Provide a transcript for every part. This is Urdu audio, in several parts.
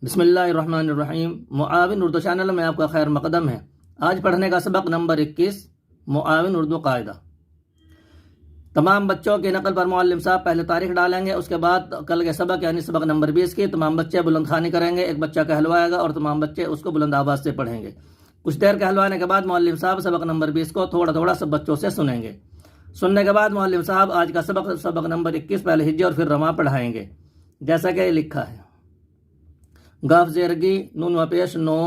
بسم اللہ الرحمن الرحیم۔ معاون اردو چینل میں آپ کا خیر مقدم ہے۔ آج پڑھنے کا سبق نمبر 21، معاون اردو قاعدہ۔ تمام بچوں کی نقل پر معلم صاحب پہلے تاریخ ڈالیں گے، اس کے بعد کل کے سبق یعنی سبق نمبر 20 کی تمام بچے بلند خوانی کریں گے، ایک بچہ کہلوائے گا اور تمام بچے اس کو بلند آواز سے پڑھیں گے۔ کچھ دیر کہلوانے کے بعد معلم صاحب سبق نمبر 20 کو تھوڑا تھوڑا سب بچوں سے سنیں گے۔ سننے کے بعد معلم صاحب آج کا سبق نمبر 21 پہلے ہجے اور پھر رواں پڑھائیں گے، جیسا کہ یہ لکھا ہے۔ گاف زیرگی نون و پیش نو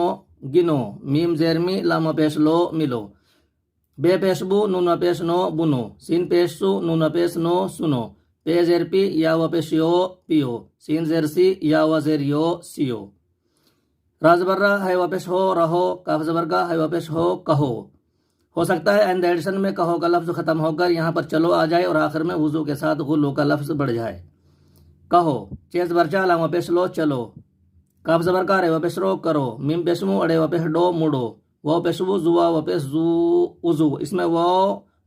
گنو، میم زیرمی لام و پیش لو ملو، بے پیش بو نون و پیش نو بنو، سین پیش سو نون و پیش نو سنو، پے زیر پی یا و پیش یو پیو، سین زیر سی یا و زیر یو سیو، راز برہ ہے و پیش ہو رہو، کاف زبرگا ہے و پیش ہو کہو۔ ہو سکتا ہے اینڈ ایڈیشن میں کہو کا لفظ ختم ہو کر یہاں پر چلو آ جائے اور آخر میں وضو کے ساتھ غلو کا لفظ بڑھ جائے۔ کہو چیز برچا لام و پیش لو چلو، کاف زبر کا رے و پیش رو کرو، میم پیش مو اڑے و پیش ڈو مڑو، وہ پیش وو زوا و پیش زو وضو۔ اس میں وہ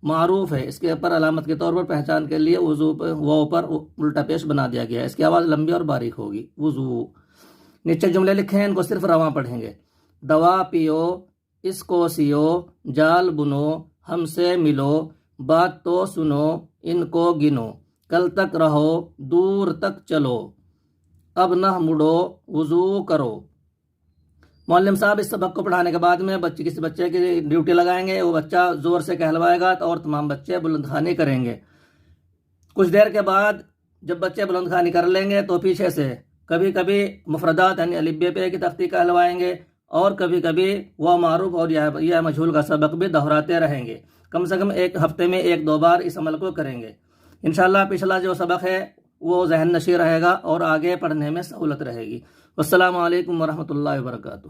معروف ہے، اس کے اوپر علامت کے طور پر پہچان کے لیے وضو وہ پر الٹا پیش بنا دیا گیا ہے، اس کی آواز لمبی اور باریک ہوگی، وضو۔ نیچے جملے لکھے ہیں، ان کو صرف رواں پڑھیں گے۔ دوا پیو، اس کو سیو، جال بنو، ہم سے ملو، بات تو سنو، ان کو گنو، کل تک رہو، دور تک چلو، اب نہ مڑو، وضو کرو۔ معلم صاحب اس سبق کو پڑھانے کے بعد میں کسی بچے کی ڈیوٹی لگائیں گے، وہ بچہ زور سے کہلوائے گا اور تمام بچے بلند خوانی کریں گے۔ کچھ دیر کے بعد جب بچے بلند خوانی کر لیں گے تو پیچھے سے کبھی کبھی مفردات یعنی الف بے پے کی تختی کہلوائیں گے اور کبھی کبھی وہ معروف اور یا مجہول کا سبق بھی دہراتے رہیں گے۔ کم سے کم ایک ہفتے میں 1-2 بار اس عمل کو کریں گے۔ انشاءاللہ پچھلا جو سبق ہے وہ ذہن نشیں رہے گا اور آگے پڑھنے میں سہولت رہے گی۔ السلام علیکم ورحمۃ اللہ وبرکاتہ۔